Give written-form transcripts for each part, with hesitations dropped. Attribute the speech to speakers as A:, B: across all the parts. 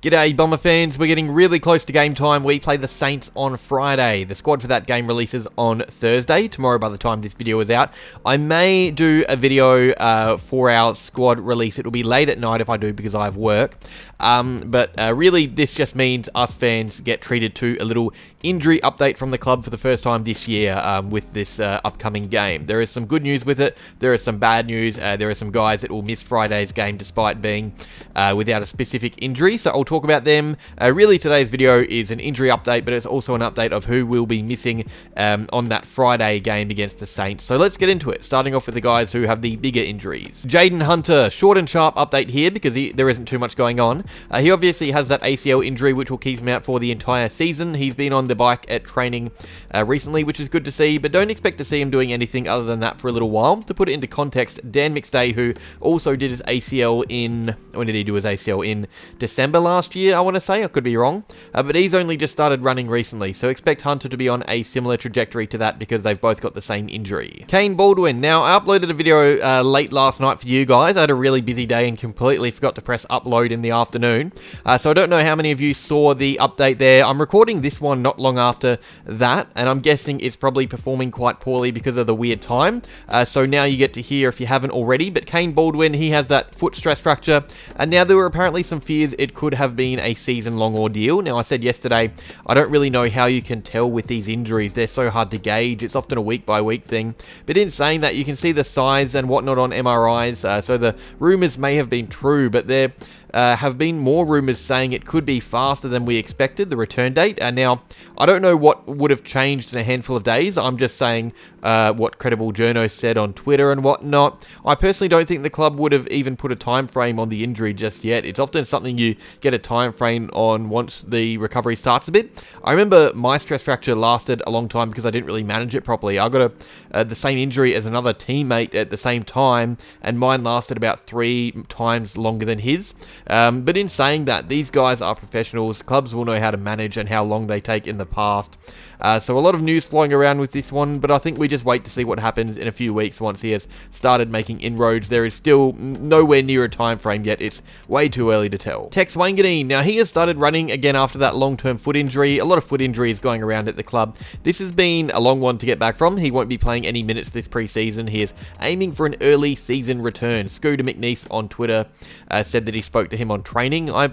A: G'day Bomber fans, we're getting really close to game time. We play the Saints on Friday. The squad for that game releases on Thursday, tomorrow by the time this video is out. I may do a video for our squad release. It'll be late at night if I do because I have work. But really this just means us fans get treated to a little injury update from the club for the first time this year with this upcoming game. There is some good news with it, there is some bad news, there are some guys that will miss Friday's game despite being without a specific injury, so I'll talk about them. Really today's video is an injury update, but it's also an update of who will be missing on that Friday game against the Saints. So let's get into it, starting off with the guys who have the bigger injuries. Jaiden Hunter, short and sharp update here because there isn't too much going on. He obviously has that ACL injury which will keep him out for the entire season. He's been on the bike at training recently, which is good to see, but don't expect to see him doing anything other than that for a little while. To put it into context, Dan McStay, who also did his ACL in, when did he do his ACL? In December last year, I want to say, I could be wrong, but he's only just started running recently, so expect Hunter to be on a similar trajectory to that because they've both got the same injury. Kaine Baldwin, now I uploaded a video late last night for you guys. I had a really busy day and completely forgot to press upload in the afternoon, so I don't know how many of you saw the update there. I'm recording this one not long after that, and I'm guessing it's probably performing quite poorly because of the weird time, so now you get to hear if you haven't already. But Kaine Baldwin, he has that foot stress fracture, and now there were apparently some fears it could have been a season-long ordeal. Now, I said yesterday, I don't really know how you can tell with these injuries. They're so hard to gauge. It's often a week-by-week thing. But in saying that, you can see the size and whatnot on MRIs, so the rumours may have been true, but there have been more rumours saying it could be faster than we expected, the return date. And now, I don't know what would have changed in a handful of days. I'm just saying what credible journos said on Twitter and whatnot. I personally don't think the club would have even put a time frame on the injury just yet. It's often something you get a time frame on once the recovery starts a bit. I remember my stress fracture lasted a long time because I didn't really manage it properly. I got the same injury as another teammate at the same time, and mine lasted about 3 times longer than his. But in saying that, these guys are professionals. Clubs will know how to manage and how long they take in the past. So a lot of news flying around with this one, but I think we just wait to see what happens in a few weeks once he has started making inroads. There is still nowhere near a time frame yet. It's way too early to tell. Tex Wanganeen, now he has started running again after that long-term foot injury. A lot of foot injuries going around at the club. This has been a long one to get back from. He won't be playing any minutes this pre-season. He is aiming for an early season return. Scooter McNeese on Twitter said that he spoke to him on training, I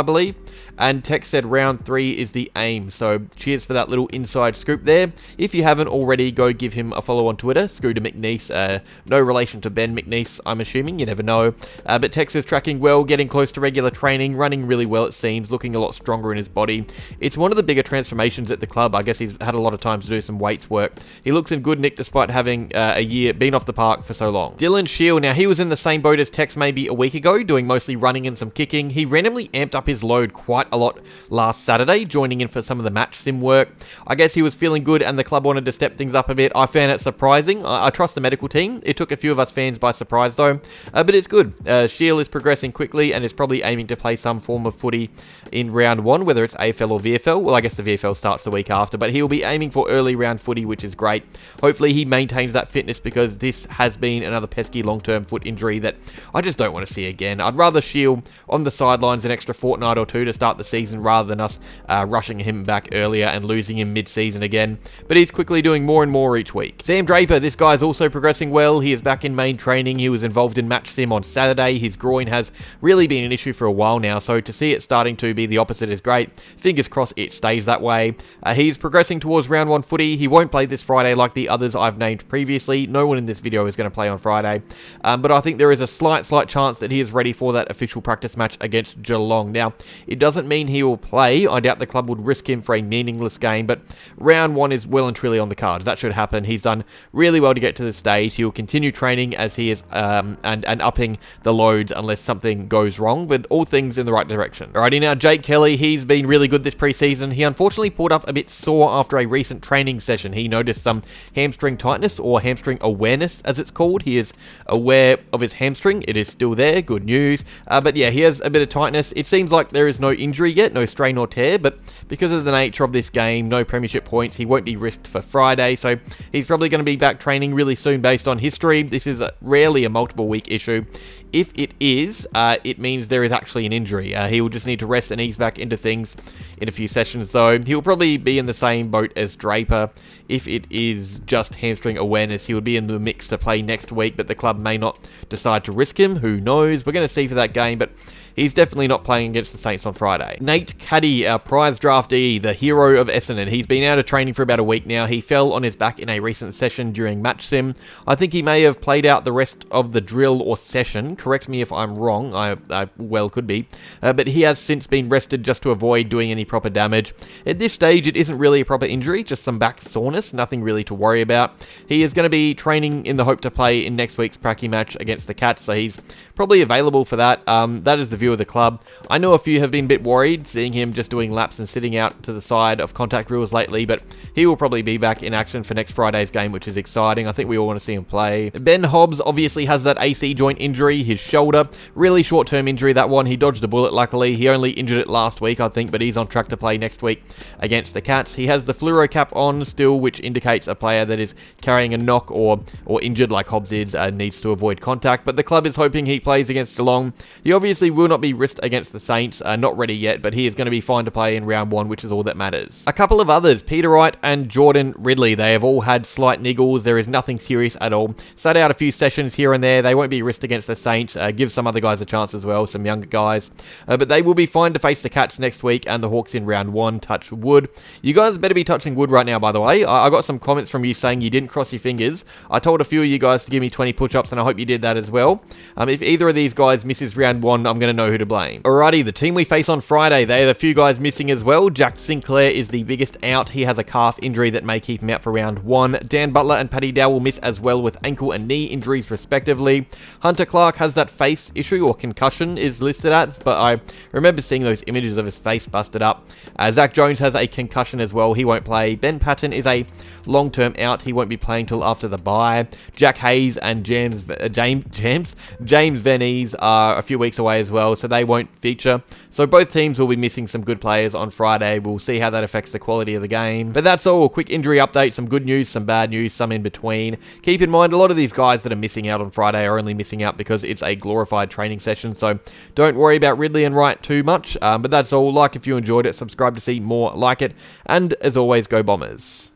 A: believe, and Tex said round 3 is the aim. So cheers for that little inside scoop there. If you haven't already, go give him a follow on Twitter, Scooter McNeese. No relation to Ben McNeese, I'm assuming, you never know. But Tex is tracking well, getting close to regular training, running really well it seems, looking a lot stronger in his body. It's one of the bigger transformations at the club. I guess he's had a lot of time to do some weights work. He looks in good nick despite having a year been off the park for so long. Shiel, now he was in the same boat as Tex maybe a week ago, doing mostly running and some kicking. He randomly amped up his load quite a lot last Saturday, joining in for some of the match sim work. I guess he was feeling good and the club wanted to step things up a bit. I found it surprising. I trust the medical team. It took a few of us fans by surprise though, but it's good. Shiel is progressing quickly and is probably aiming to play some form of footy in round 1, whether it's AFL or VFL. Well, I guess the VFL starts the week after, but he'll be aiming for early round footy, which is great. Hopefully he maintains that fitness because this has been another pesky long-term foot injury that I just don't want to see again. I'd rather Shiel on the sidelines an extra fortnight or two to start the season rather than us rushing him back earlier and losing him mid-season again, but he's quickly doing more and more each week. Sam Draper, this guy's also progressing well. He is back in main training. He was involved in match sim on Saturday. His groin has really been an issue for a while now, so to see it starting to be the opposite is great. Fingers crossed it stays that way. He's progressing towards round 1 footy. He won't play this Friday like the others I've named previously. No one in this video is going to play on Friday, but I think there is a slight chance that he is ready for that official practice match against Geelong. Now, it doesn't mean he will play. I doubt the club would risk him for a meaningless game, but round 1 is well and truly on the cards. That should happen. He's done really well to get to this stage. He'll continue training as he is and upping the loads unless something goes wrong, but all things in the right direction. Alrighty, now Jake Kelly, he's been really good this preseason. He unfortunately pulled up a bit sore after a recent training session. He noticed some hamstring tightness or hamstring awareness as it's called. He is aware of his hamstring. It is still there. Good news. But yeah, he has a bit of tightness. It seems like there is no no injury yet, no strain or tear, but because of the nature of this game, no premiership points, he won't be risked for Friday, so he's probably going to be back training really soon based on history. This is rarely a multiple week issue. If it is, it means there is actually an injury. He will just need to rest and ease back into things in a few sessions, though. He'll probably be in the same boat as Draper. If it is just hamstring awareness, he would be in the mix to play next week, but the club may not decide to risk him. Who knows? We're going to see for that game, but he's definitely not playing against the Saints on Friday. Nate Caddy, our prize draftee, the hero of Essendon. He's been out of training for about a week now. He fell on his back in a recent session during match sim. I think he may have played out the rest of the drill or session. Correct me if I'm wrong. I well could be. But he has since been rested just to avoid doing any proper damage. At this stage, it isn't really a proper injury, just some back soreness. Nothing really to worry about. He is going to be training in the hope to play in next week's pracky match against the Cats, so he's probably available for that. That is the view of the club. I know a few have been a bit worried, seeing him just doing laps and sitting out to the side of contact rules lately, but he will probably be back in action for next Friday's game, which is exciting. I think we all want to see him play. Ben Hobbs obviously has that AC joint injury, his shoulder. Really short-term injury, that one. He dodged a bullet, luckily. He only injured it last week, I think, but he's on track to play next week against the Cats. He has the fluoro cap on still, which indicates a player that is carrying a knock or injured like Hobbs is, needs to avoid contact, but the club is hoping he plays against Geelong. He obviously will not be risked against the Saints, not ready yet, but he is going to be fine to play in round 1, which is all that matters. A couple of others, Peter Wright and Jordan Ridley, they have all had slight niggles. There is nothing serious at all. Sat out a few sessions here and there. They won't be risked against the Saints. Give some other guys a chance as well, some younger guys. But they will be fine to face the Cats next week and the Hawks in round 1. Touch wood. You guys better be touching wood right now, by the way. I got some comments from you saying you didn't cross your fingers. I told a few of you guys to give me 20 push-ups, and I hope you did that as well. If either of these guys misses round 1, I'm going to know who to blame. Alrighty, the team we face on Friday, they have a few guys missing as well. Jack Sinclair is the biggest out. He has a calf injury that may keep him out for round 1. Dan Butler and Paddy Dow will miss as well with ankle and knee injuries respectively. Hunter Clark has that face issue, or concussion is listed as, but I remember seeing those images of his face busted up. Zach Jones has a concussion as well. He won't play. Ben Patton is a long-term out. He won't be playing till after the bye. Jack Hayes and James Venese are a few weeks away as well, so they won't feature. So both teams will be missing some good players on Friday. We'll see how that affects the quality of the game. But that's all. A quick injury update, some good news, some bad news, some in between. Keep in mind, a lot of these guys that are missing out on Friday are only missing out because it's a glorified training session, so don't worry about Ridley and Wright too much. But that's all. Like if you enjoyed it, subscribe to see more like it, and as always, go Bombers.